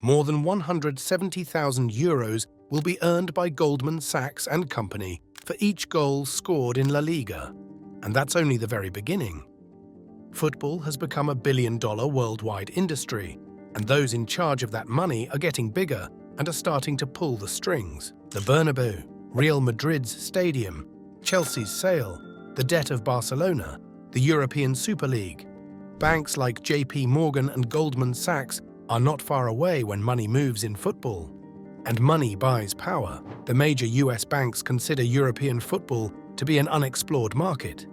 More than €170,000 will be earned by Goldman Sachs and Company for each goal scored in La Liga. And that's only the very beginning. Football has become a billion-dollar worldwide industry, and those in charge of that money are getting bigger and are starting to pull the strings. The Bernabeu, Real Madrid's stadium, Chelsea's sale, the debt of Barcelona, the European Super League. Banks like JP Morgan and Goldman Sachs are not far away when money moves in football. And money buys power. The major US banks consider European football to be an unexplored market.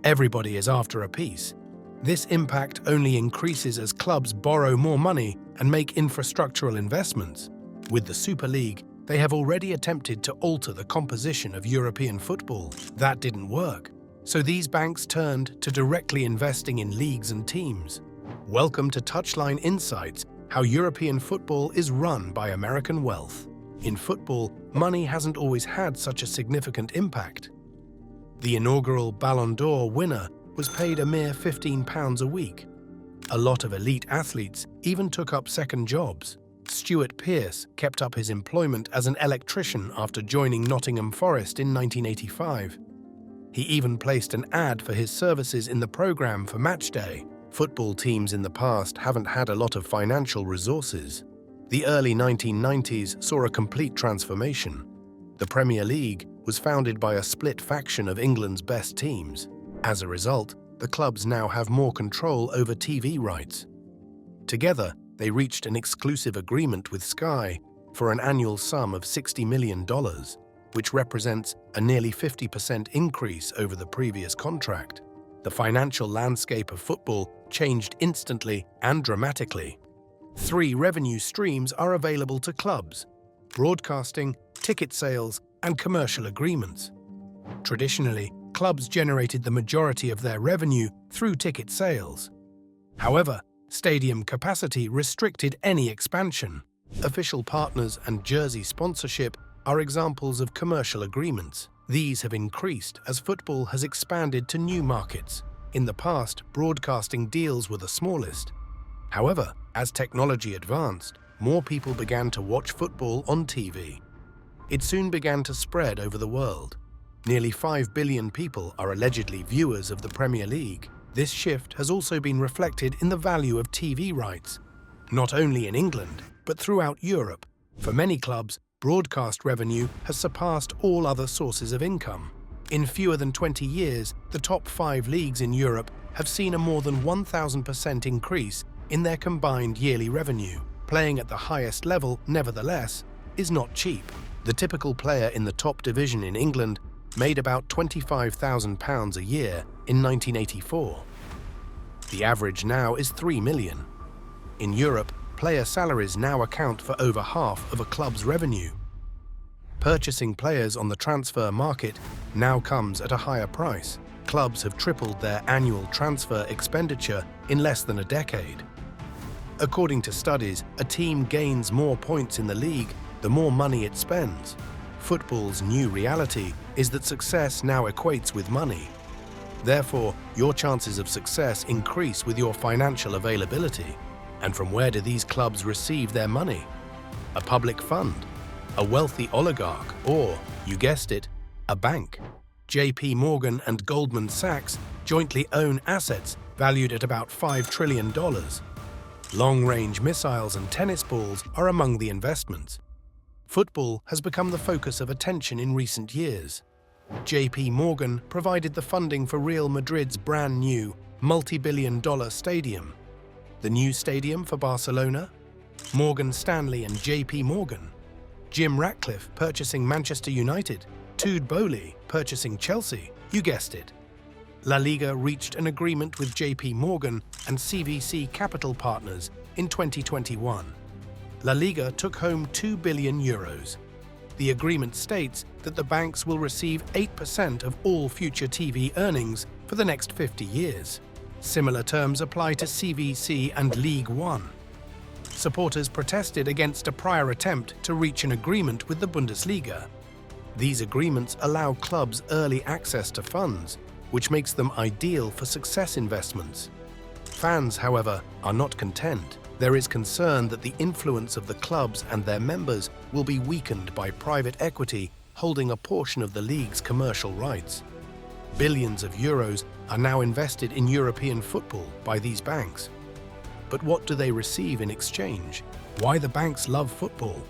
Everybody is after a piece. This impact only increases as clubs borrow more money and make infrastructural investments. With the Super League, they have already attempted to alter the composition of European football. That didn't work. So these banks turned to directly investing in leagues and teams. Welcome to Touchline Insights, how European football is run by American wealth. In football, money hasn't always had such a significant impact. The inaugural Ballon d'Or winner was paid a mere £15 a week. A lot of elite athletes even took up second jobs. Stuart Pearce kept up his employment as an electrician after joining Nottingham Forest in 1985. He even placed an ad for his services in the programme for Matchday. Football teams in the past haven't had a lot of financial resources. The early 1990s saw a complete transformation. The Premier League was founded by a split faction of England's best teams. As a result, the clubs now have more control over TV rights. Together, they reached an exclusive agreement with Sky for an annual sum of $60 million, which represents a nearly 50% increase over the previous contract. The financial landscape of football changed instantly and dramatically. 3 revenue streams are available to clubs: broadcasting, ticket sales, and commercial agreements. Traditionally, clubs generated the majority of their revenue through ticket sales. However, stadium capacity restricted any expansion. Official partners and jersey sponsorship are examples of commercial agreements. These have increased as football has expanded to new markets. In the past, broadcasting deals were the smallest. However, as technology advanced, more people began to watch football on TV. It soon began to spread over the world. Nearly 5 billion people are allegedly viewers of the Premier League. This shift has also been reflected in the value of TV rights, not only in England, but throughout Europe. For many clubs, broadcast revenue has surpassed all other sources of income. In fewer than 20 years, the top 5 leagues in Europe have seen a more than 1,000% increase in their combined yearly revenue. Playing at the highest level, nevertheless, is not cheap. The typical player in the top division in England made about £25,000 a year in 1984. The average now is £3 million. In Europe, player salaries now account for over half of a club's revenue. Purchasing players on the transfer market now comes at a higher price. Clubs have tripled their annual transfer expenditure in less than a decade. According to studies, a team gains more points in the league the more money it spends. Football's new reality is that success now equates with money. Therefore, your chances of success increase with your financial availability. And from where do these clubs receive their money? A public fund, a wealthy oligarch, or, you guessed it, a bank. JP Morgan and Goldman Sachs jointly own assets valued at about $5 trillion. Long-range missiles and tennis balls are among the investments. Football has become the focus of attention in recent years. JP Morgan provided the funding for Real Madrid's brand new, multi-billion-dollar stadium. The new stadium for Barcelona, Morgan Stanley and JP Morgan, Jim Ratcliffe purchasing Manchester United, Todd Boehly purchasing Chelsea, you guessed it. La Liga reached an agreement with JP Morgan and CVC Capital Partners in 2021. La Liga took home €2 billion. The agreement states that the banks will receive 8% of all future TV earnings for the next 50 years. Similar terms apply to CVC and League One. Supporters protested against a prior attempt to reach an agreement with the Bundesliga. These agreements allow clubs early access to funds, which makes them ideal for success investments. Fans, however, are not content. There is concern that the influence of the clubs and their members will be weakened by private equity holding a portion of the league's commercial rights. Billions of euros are now invested in European football by these banks. But what do they receive in exchange? Why the banks love football?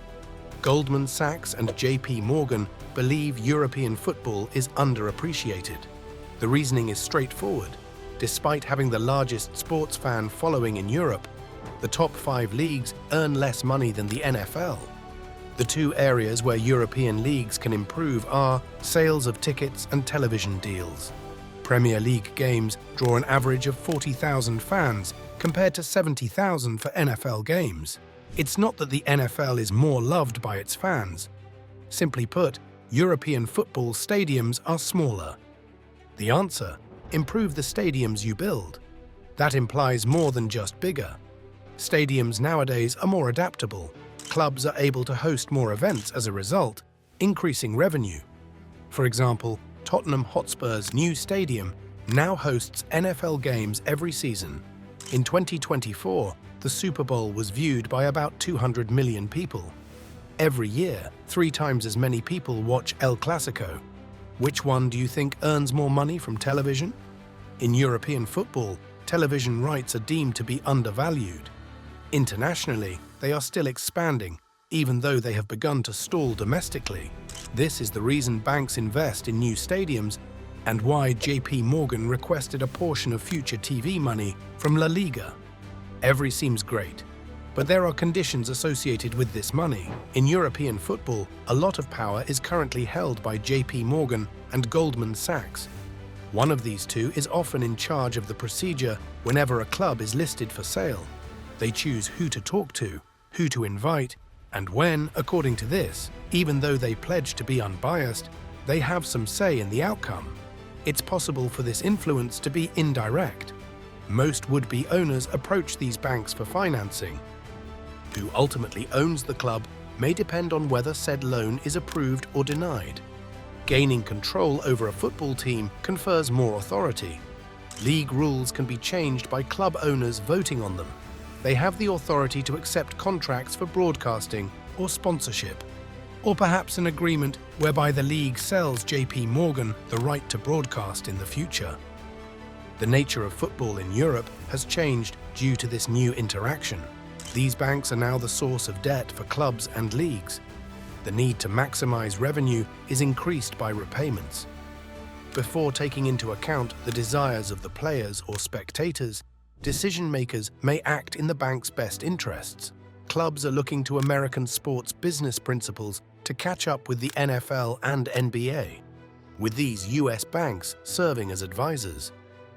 Goldman Sachs and JP Morgan believe European football is underappreciated. The reasoning is straightforward. Despite having the largest sports fan following in Europe, the top 5 leagues earn less money than the NFL. The two areas where European leagues can improve are sales of tickets and television deals. Premier League games draw an average of 40,000 fans compared to 70,000 for NFL games. It's not that the NFL is more loved by its fans. Simply put, European football stadiums are smaller. The answer: improve the stadiums you build. That implies more than just bigger. Stadiums nowadays are more adaptable. Clubs are able to host more events as a result, increasing revenue. For example, Tottenham Hotspur's new stadium now hosts NFL games every season. In 2024, the Super Bowl was viewed by about 200 million people. Every year, 3 times as many people watch El Clasico. Which one do you think earns more money from television? In European football, television rights are deemed to be undervalued. Internationally, they are still expanding, even though they have begun to stall domestically. This is the reason banks invest in new stadiums and why JP Morgan requested a portion of future TV money from La Liga. Everything seems great, but there are conditions associated with this money. In European football, a lot of power is currently held by JP Morgan and Goldman Sachs. One of these two is often in charge of the procedure whenever a club is listed for sale. They choose who to talk to, who to invite, and when, according to this, even though they pledge to be unbiased, they have some say in the outcome. It's possible for this influence to be indirect. Most would-be owners approach these banks for financing. Who ultimately owns the club may depend on whether said loan is approved or denied. Gaining control over a football team confers more authority. League rules can be changed by club owners voting on them. They have the authority to accept contracts for broadcasting or sponsorship, or perhaps an agreement whereby the league sells JP Morgan the right to broadcast in the future. The nature of football in Europe has changed due to this new interaction. These banks are now the source of debt for clubs and leagues. The need to maximize revenue is increased by repayments. Before taking into account the desires of the players or spectators, decision-makers may act in the bank's best interests. Clubs are looking to American sports business principles to catch up with the NFL and NBA, with these US banks serving as advisors.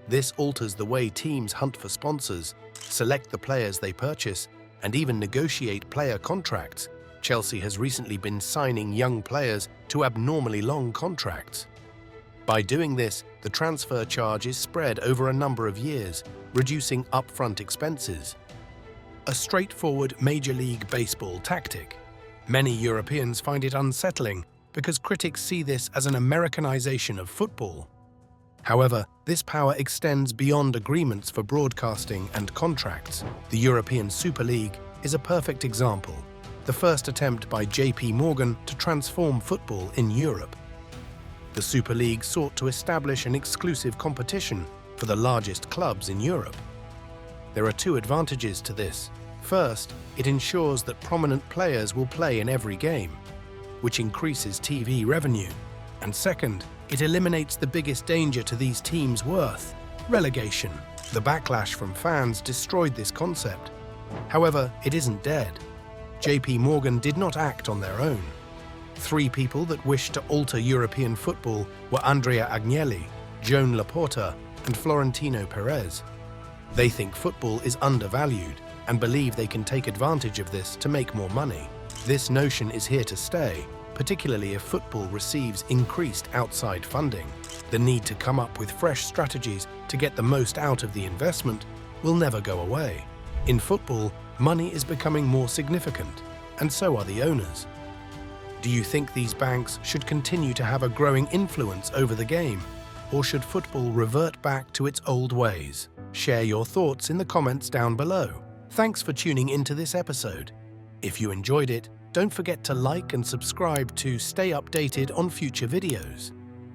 This alters the way teams hunt for sponsors, select the players they purchase, and even negotiate player contracts. Chelsea has recently been signing young players to abnormally long contracts. By doing this, the transfer charge is spread over a number of years, reducing upfront expenses. A straightforward Major League Baseball tactic. Many Europeans find it unsettling because critics see this as an Americanization of football. However, this power extends beyond agreements for broadcasting and contracts. The European Super League is a perfect example, the first attempt by JP Morgan to transform football in Europe. The Super League sought to establish an exclusive competition for the largest clubs in Europe. There are 2 advantages to this. First, it ensures that prominent players will play in every game, which increases TV revenue. And second, it eliminates the biggest danger to these teams' worth: relegation. The backlash from fans destroyed this concept. However, it isn't dead. JP Morgan did not act on their own. 3 people that wished to alter European football were Andrea Agnelli, Joan Laporta, and Florentino Perez. They think football is undervalued and believe they can take advantage of this to make more money. This notion is here to stay, particularly if football receives increased outside funding. The need to come up with fresh strategies to get the most out of the investment will never go away. In football, money is becoming more significant, and so are the owners. Do you think these banks should continue to have a growing influence over the game, or should football revert back to its old ways? Share your thoughts in the comments down below. Thanks for tuning into this episode. If you enjoyed it, don't forget to like and subscribe to stay updated on future videos.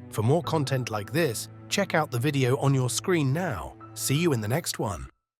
For more content like this, check out the video on your screen now. See you in the next one.